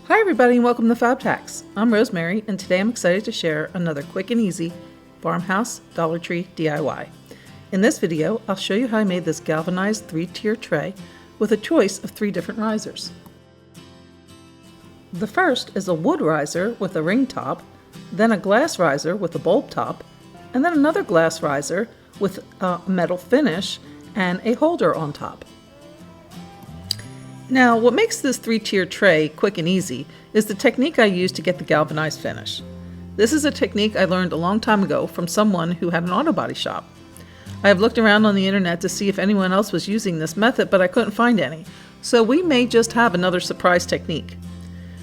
Hi everybody and welcome to Fab Tax. I'm Rosemary and today I'm excited to share another quick and easy Farmhouse Dollar Tree DIY. In this video, I'll show you how I made this galvanized 3-tier tray with a choice of 3 different risers. The first is a wood riser with a ring top, then a glass riser with a bulb top, and then another glass riser with a metal finish and a holder on top. Now, what makes this 3-tier tray quick and easy is the technique I use to get the galvanized finish. This is a technique I learned a long time ago from someone who had an auto body shop. I have looked around on the internet to see if anyone else was using this method, but I couldn't find any. So we may just have another surprise technique.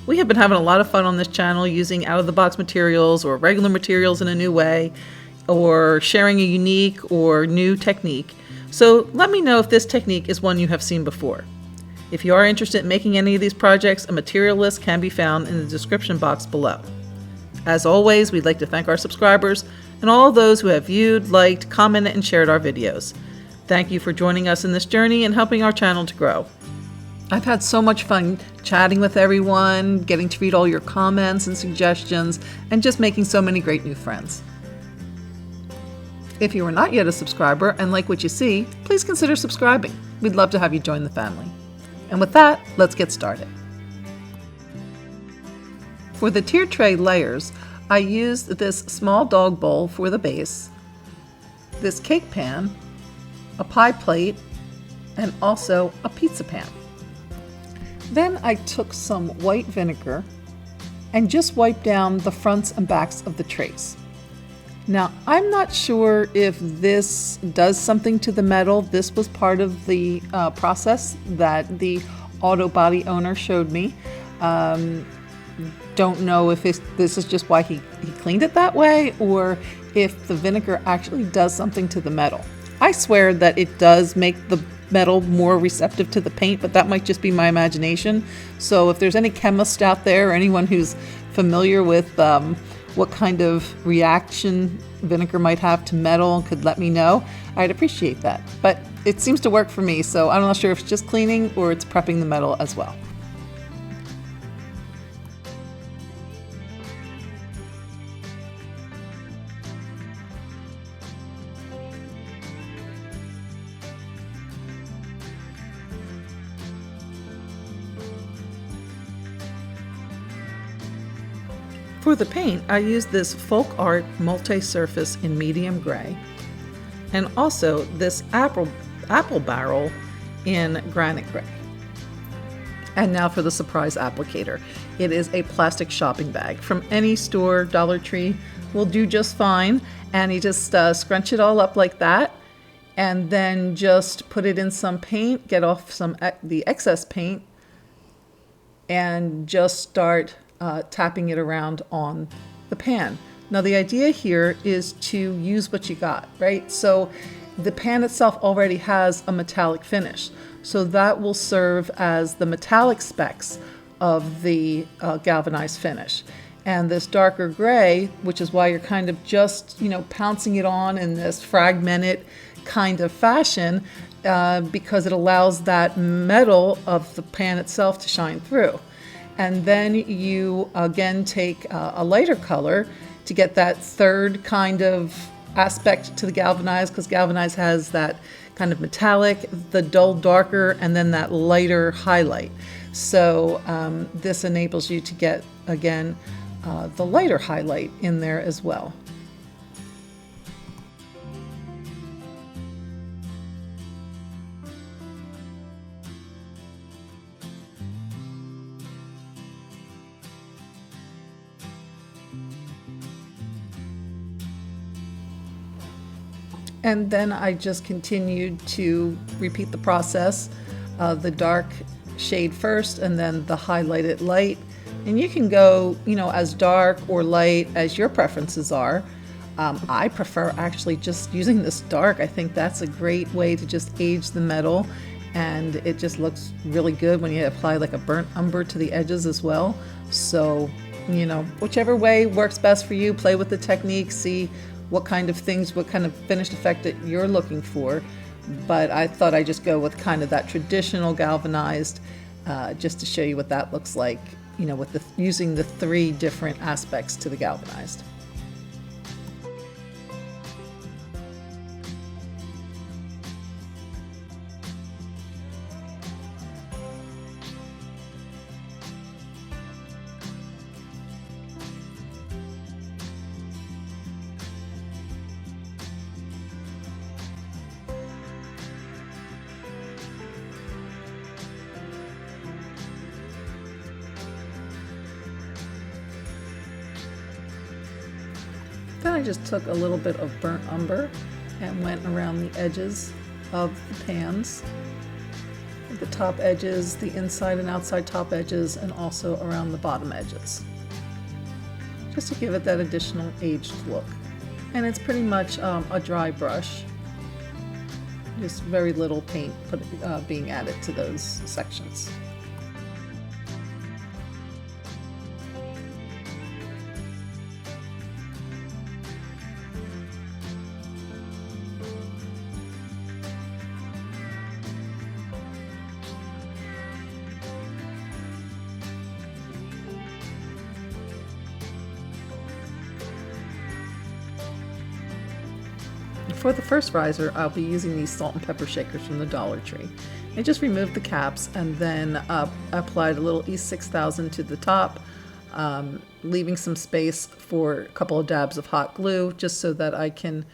We have been having a lot of fun on this channel using out-of-the-box materials or regular materials in a new way, or sharing a unique or new technique. So let me know if this technique is one you have seen before. If you are interested in making any of these projects, a material list can be found in the description box below. As always, we'd like to thank our subscribers and all those who have viewed, liked, commented, and shared our videos. Thank you for joining us in this journey and helping our channel to grow. I've had so much fun chatting with everyone, getting to read all your comments and suggestions, and just making so many great new friends. If you are not yet a subscriber and like what you see, please consider subscribing. We'd love to have you join the family. And with that, let's get started. For the tier tray layers, I used this small dog bowl for the base, this cake pan, a pie plate, and also a pizza pan. Then I took some white vinegar and just wiped down the fronts and backs of the trays. Now, I'm not sure if this does something to the metal. This was part of the process that the auto body owner showed me. Don't know if this is just why he cleaned it that way, or if the vinegar actually does something to the metal. I swear that it does make the metal more receptive to the paint, but that might just be my imagination. So if there's any chemist out there or anyone who's familiar with what kind of reaction vinegar might have to metal and could let me know, I'd appreciate that. But it seems to work for me, so I'm not sure if it's just cleaning or it's prepping the metal as well. For the paint, I used this Folk Art multi-surface in medium gray, and also this apple barrel in granite gray. And now for the surprise applicator. It is a plastic shopping bag from any store. Dollar Tree will do just fine, and you just scrunch it all up like that, and then just put it in some paint, get off some the excess paint, and just start tapping it around on the pan. Now the idea here is to use what you got, right? So the pan itself already has a metallic finish, so that will serve as the metallic specks of the galvanized finish. And this darker gray, which is why you're kind of just, pouncing it on in this fragmented kind of fashion, because it allows that metal of the pan itself to shine through. And then you again take a lighter color to get that third kind of aspect to the galvanized, because galvanized has that kind of metallic, the dull darker, and then that lighter highlight. So this enables you to get, again, the lighter highlight in there as well. And then I just continued to repeat the process, the dark shade first and then the highlighted light. And you can go, as dark or light as your preferences are. I prefer actually just using this dark. I think that's a great way to just age the metal, and it just looks really good when you apply like a burnt umber to the edges as well. So, whichever way works best for you, play with the technique, see what kind of finished effect that you're looking for. But I thought I'd just go with kind of that traditional galvanized, just to show you what that looks like you know, with using the 3 different aspects to the galvanized. Then I just took a little bit of burnt umber and went around the edges of the pans, the top edges, the inside and outside top edges, and also around the bottom edges, just to give it that additional aged look. And it's pretty much a dry brush, just very little paint being added to those sections. For the first riser, I'll be using these salt and pepper shakers from the Dollar Tree. I just removed the caps and then applied a little E6000 to the top, leaving some space for a couple of dabs of hot glue just so that I can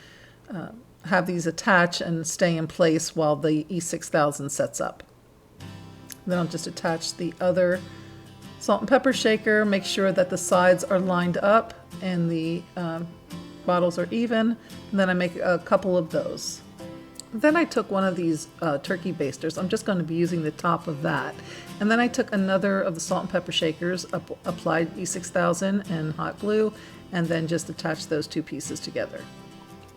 have these attach and stay in place while the E6000 sets up. Then I'll just attach the other salt and pepper shaker, make sure that the sides are lined up and the bottles are even, and then I make a couple of those. Then I took one of these turkey basters. I'm just going to be using the top of that. And then I took another of the salt and pepper shakers, applied E6000 and hot glue, and then just attached those 2 pieces together.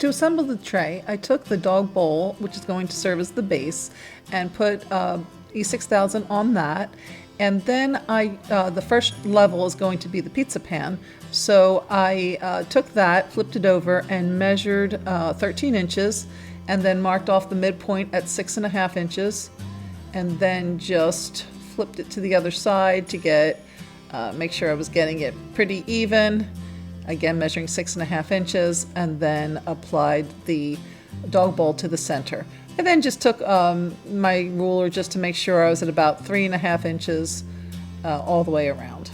To assemble the tray, I took the dog bowl, which is going to serve as the base, and put E6000 on that. And then the first level is going to be the pizza pan. So I took that, flipped it over, and measured 13 inches, and then marked off the midpoint at 6.5 inches, and then just flipped it to the other side to make sure I was getting it pretty even. Again, measuring 6.5 inches, and then applied the dog bowl to the center. I then just took my ruler just to make sure I was at about 3.5 inches all the way around.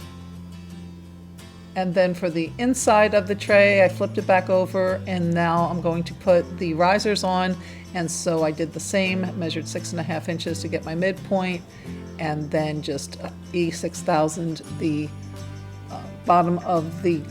And then for the inside of the tray, I flipped it back over, and now I'm going to put the risers on. And so I did the same, measured 6.5 inches to get my midpoint, and then just E6000 the bottom of the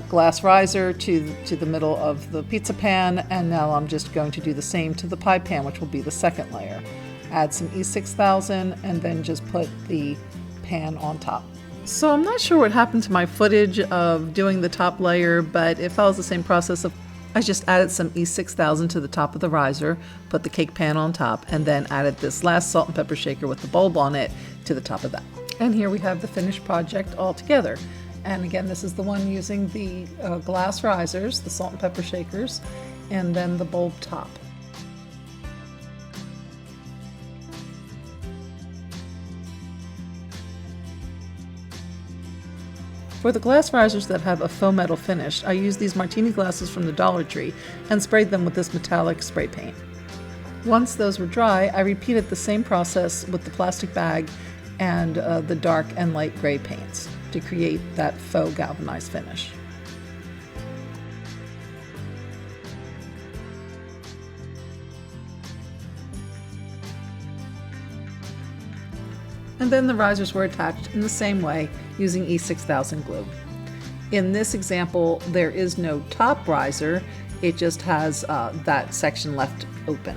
glass riser to the middle of the pizza pan. And now I'm just going to do the same to the pie pan, which will be the second layer. Add some E6000 and then just put the pan on top. So I'm not sure what happened to my footage of doing the top layer, but it follows the same process of I just added some E6000 to the top of the riser, put the cake pan on top, and then added this last salt and pepper shaker with the bulb on it to the top of that. And here we have the finished project all together. And again, this is the one using the glass risers, the salt and pepper shakers, and then the bulb top. For the glass risers that have a faux metal finish, I used these martini glasses from the Dollar Tree and sprayed them with this metallic spray paint. Once those were dry, I repeated the same process with the plastic bag and the dark and light gray paints to create that faux galvanized finish. And then the risers were attached in the same way using E6000 glue. In this example, there is no top riser, it just has that section left open.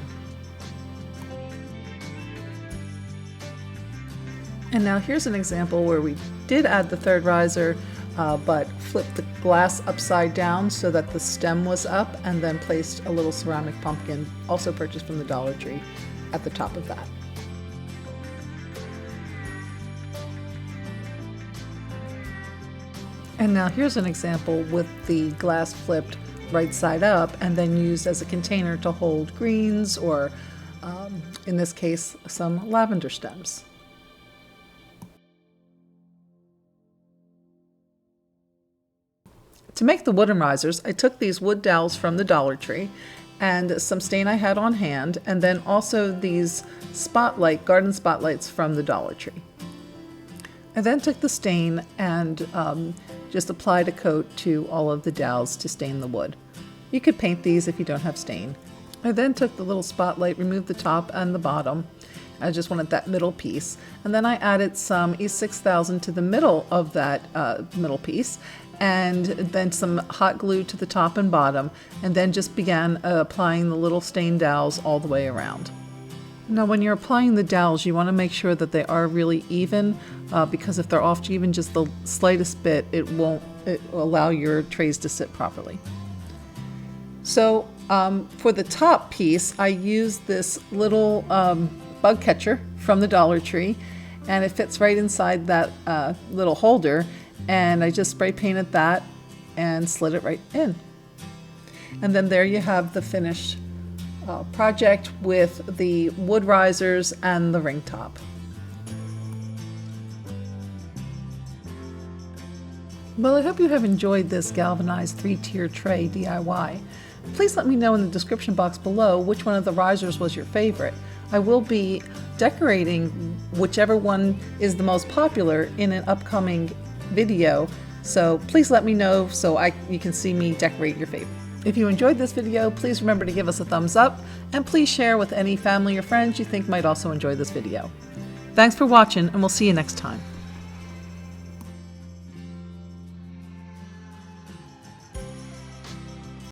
And now here's an example where we did add the third riser, but flipped the glass upside down so that the stem was up, and then placed a little ceramic pumpkin, also purchased from the Dollar Tree, at the top of that. And now here's an example with the glass flipped right side up and then used as a container to hold greens or, in this case, some lavender stems. To make the wooden risers, I took these wood dowels from the Dollar Tree and some stain I had on hand, and then also these garden spotlights from the Dollar Tree. I then took the stain and just applied a coat to all of the dowels to stain the wood. You could paint these if you don't have stain. I then took the little spotlight, removed the top and the bottom. I just wanted that middle piece. And then I added some E6000 to the middle of that middle piece, and then some hot glue to the top and bottom, and then just began applying the little stain dowels all the way around. Now when you're applying the dowels, you want to make sure that they are really even, because if they're off even just the slightest bit, it won't allow your trays to sit properly. So for the top piece, I used this little bug catcher from the Dollar Tree, and it fits right inside that little holder, and I just spray painted that and slid it right in. And then there you have the finished project with the wood risers and the ring top. Well, I hope you have enjoyed this galvanized 3-tier tray DIY. Please let me know in the description box below which one of the risers was your favorite. I will be decorating whichever one is the most popular in an upcoming video, so please let me know so you can see me decorate your favorite. If you enjoyed this video, please remember to give us a thumbs up, and please share with any family or friends you think might also enjoy this video. Thanks for watching, and we'll see you next time.